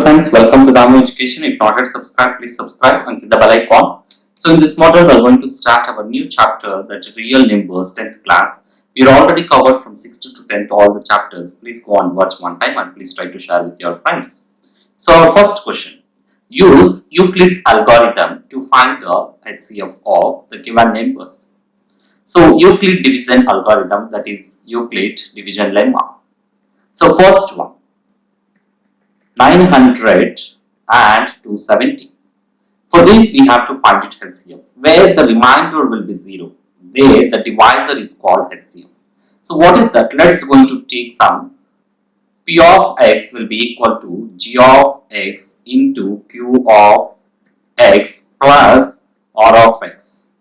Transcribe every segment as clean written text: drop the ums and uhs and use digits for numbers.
friends, welcome to Damu Education. If not yet subscribed, please subscribe and click the bell icon. So in this module, we are going to start our new chapter, that is real numbers, 10th class. We are already covered from 6th to 10th all the chapters. Please go and watch one time and please try to share with your friends. So our first question, use Euclid's algorithm to find the HCF of the given numbers. So Euclid division algorithm, that is Euclid division lemma. So first one, 900 and 270. For this we have to find its HCF, where the remainder will be 0. There the divisor is called HCF. So what is that? Let's going to take some P of x will be equal to G of x into Q of x plus R of x.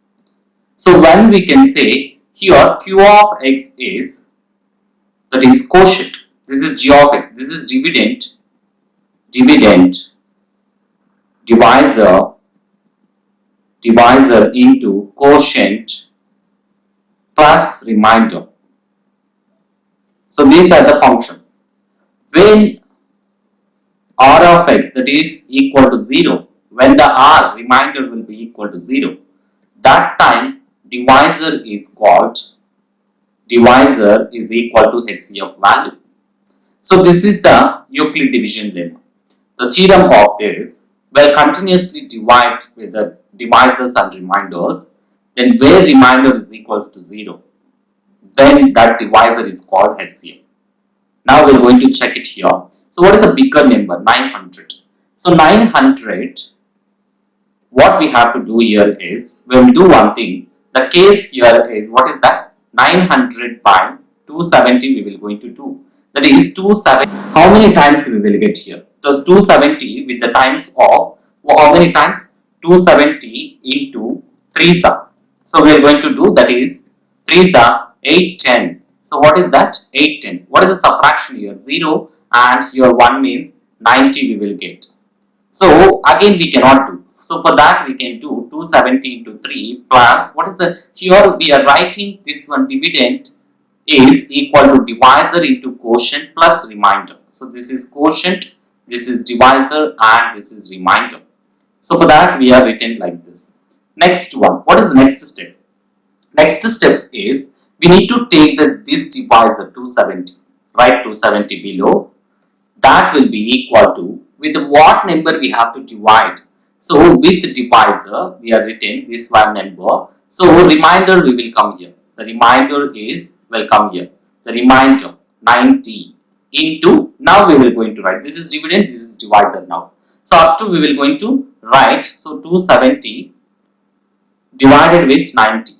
So when we can say here Q of x is, that is quotient, this is G of x, this is dividend, divisor into quotient plus remainder. So these are the functions. When R of x, that is equal to 0, when the R remainder will be equal to 0, that time divisor is equal to HCF value. So this is the Euclid division lemma. The theorem of this, where continuously divide with the divisors and remainders, then where remainder is equals to 0, then that divisor is called HCF. Now we are going to check it here. So what is a bigger number? 900. So 900, what we have to do here is, when we do one thing, the case here is, what is that? 900 by 270 we will going to do. That is 270. How many times we will get here? So 270 with the times of, how many times? 270 into 3 sa. So we are going to do, that is 3 sa 810. So what is that? 810. What is the subtraction here? 0 and here 1 means 90 we will get. So again we cannot do. So for that we can do 270 into 3 plus, what is the, here we are writing this one, dividend is equal to divisor into quotient plus remainder. So this is quotient, this is divisor and this is remainder. So for that we are written like this. Next one, what is the next step? Next step is, we need to take this divisor 270, write 270 below, that will be equal to, with what number we have to divide. So with the divisor we are written this one number, so remainder we will come here. The remainder is, will come here. The remainder 90 into, now we will going to write, this is dividend, this is divisor now. So up to we will going to write, so 270 divided with 90.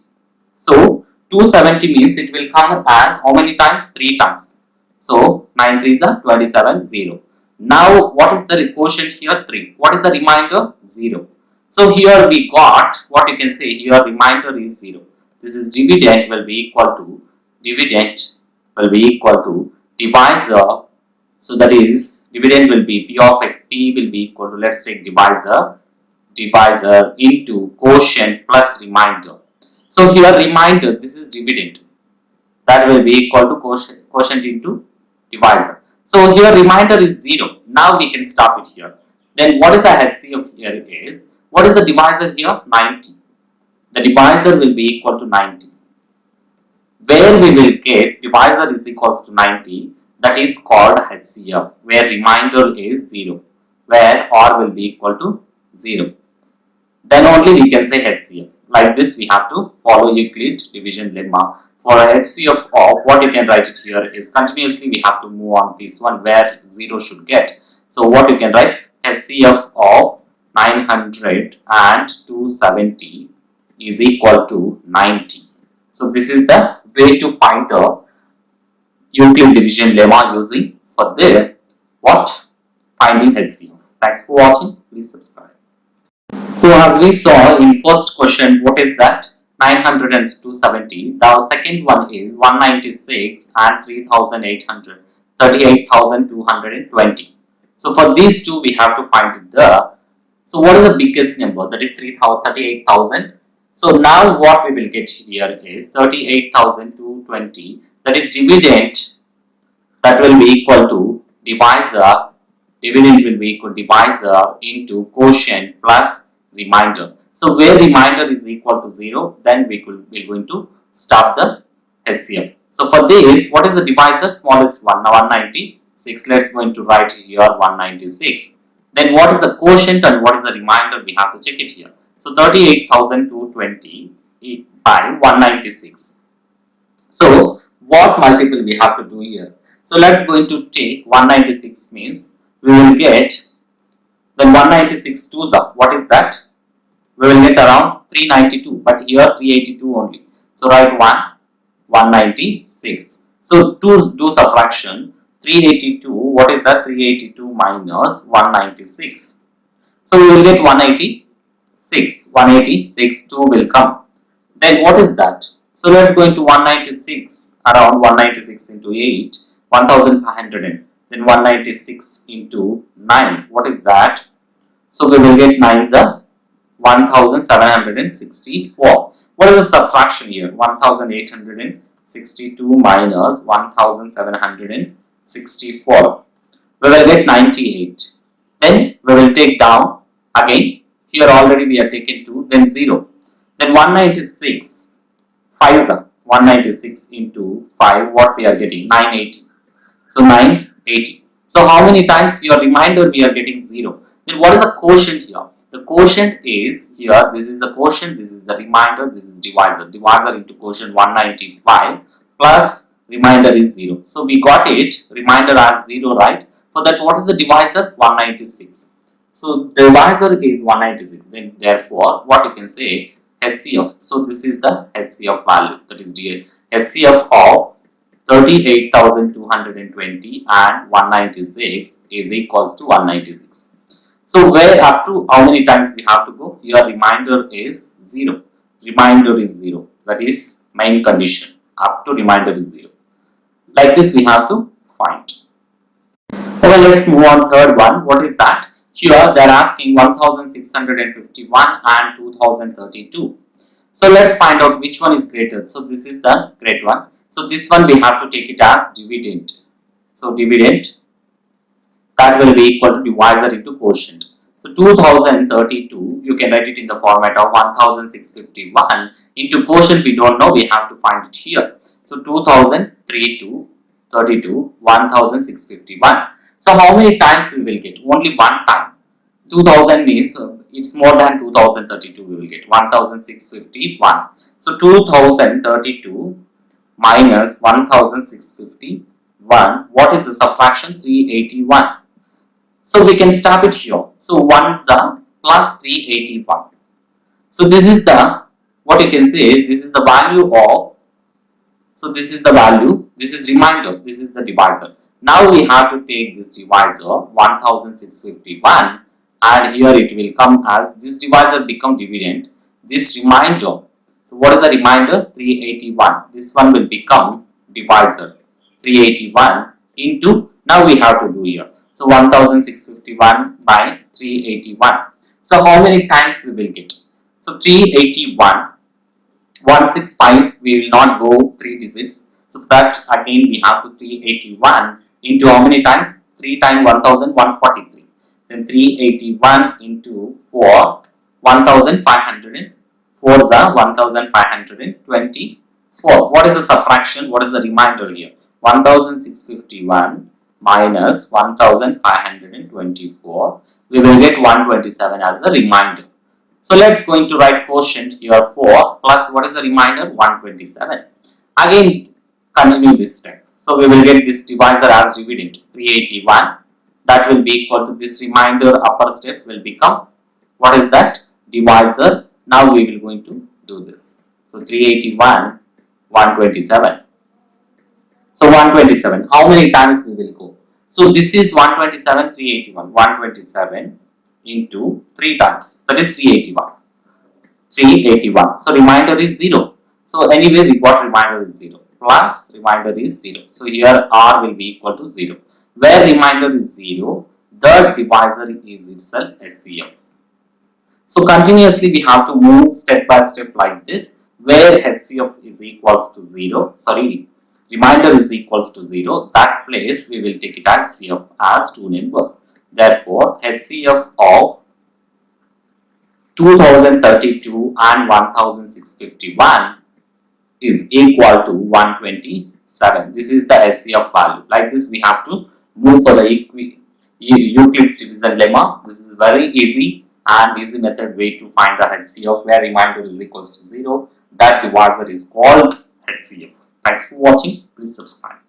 So 270 means it will come as how many times? 3 times. So 9 3s are 27, 0. Now what is the quotient here? 3. What is the remainder? 0. So here we got, what you can say here, remainder is 0. This is dividend will be equal to divisor. So that is, dividend will be P of x, P will be equal to, let's take divisor into quotient plus remainder. So here remainder, this is dividend, that will be equal to quotient into divisor. So here remainder is 0. Now we can stop it here. Then what is the HCF here is, what is the divisor here? 90. The divisor will be equal to 90. Where we will get divisor is equals to 90, that is called HCF, where remainder is 0, where R will be equal to 0. Then only we can say HCF. Like this we have to follow Euclid division lemma. For HCF of, what you can write it here is, continuously we have to move on this one where 0 should get. So what you can write, HCF of 900 and 270 is equal to 90. So this is the way to find the Euclid division lemma using for the finding HCF. Thanks for watching. Please subscribe. So as we saw in first question, what is that? 900 and 270. The second one is 196 and 3800, 38,220. So for these two we have to find the, so what is the biggest number? That is 38,000. So now what we will get here is 38,220, that is dividend, that will be equal to divisor dividend will be equal divisor into quotient plus remainder. So where remainder is equal to 0, then we're going to stop the HCF. So for this, what is the divisor? Smallest one. Now 196. Let's going to write here 196. Then what is the quotient and what is the remainder? We have to check it here. So 38,220 by 196. So what multiple we have to do here? So let's going to take 196 means we will get, then 196 twos up. What is that? We will get around 392, but here 382 only. So write 196. So do subtraction. 382. What is that? 382 minus 196. So we will get 186. 186. 2 will come. Then what is that? So let's go into 196, around 196 into 8, 1500, then 196 into 9, what is that? So we will get 9s are 1764. What is the subtraction here? 1862 minus 1764. We will get 98. Then we will take down again. Here already we have taken 2, then 0. Then 196. 5s are 196 into 5, what we are getting? 980. So 980. So how many times your remainder we are getting 0? Then what is the quotient here? The quotient is here, this is the quotient, this is the remainder, this is divisor. Divisor into quotient 195 plus remainder is 0. So we got it, remainder as 0, right? For that, what is the divisor? 196. So divisor is 196. Then therefore, what you can say, HCF. So this is the HCF value, that is HCF of 38,220 and 196 is equals to 196. So where up to how many times we have to go? Your remainder is 0. Remainder is 0. That is main condition. Up to remainder is 0. Like this we have to find. Okay, let's move on third one. What is that? Here they are asking 1651 and 2032. So let's find out which one is greater. So this is the great one. So this one we have to take it as dividend. So dividend, that will be equal to divisor into quotient. So 2032, you can write it in the format of 1651 into quotient. We don't know, we have to find it here. So 2032, 1651. So how many times we will get? Only one time. 2000 means it's more than 2032 we will get 1651. So 2032 minus 1651. What is the subtraction? 381. So we can stop it here. So 1 the plus 381. So this is the, what you can say, this is the value of, so this is the value, this is remainder, this is the divisor. Now we have to take this divisor 1651 and here it will come as, this divisor become dividend, this remainder. So what is the remainder? 381. This one will become divisor 381 into, now we have to do here. So 1651 by 381. So how many times we will get? So 381, 165, we will not go 3 digits. So for that again we have to 381 into how many times? 3 times 1143. Then 381 into 4, 1500. 4 is 1524. What is the subtraction? What is the remainder here? 1651 minus 1524. We will get 127 as the remainder. So let's going to write quotient here 4 plus what is the remainder? 127. Again continue this step. So we will get this divisor as dividend 381. That will be equal to this remainder upper step will become, what is that? Divisor. Now we will going to do this. So 381, 127. So 127. How many times we will go? So this is 127, 381. 127 into 3 times. That is 381. 381. So remainder is 0. So anyway we got remainder is 0. Plus remainder is 0. So here R will be equal to 0. Where remainder is 0, the divisor is itself HCF. So continuously we have to move step by step like this, where HCF is equals to 0, remainder is equals to 0, that place we will take it as CF as 2 numbers. Therefore, HCF of 2032 and 1651 is equal to 127. This is the HCF value. Like this, we have to move for the Euclid's division lemma. This is very easy and easy method way to find the HCF where remainder is equals to 0. That divisor is called HCF. Thanks for watching. Please subscribe.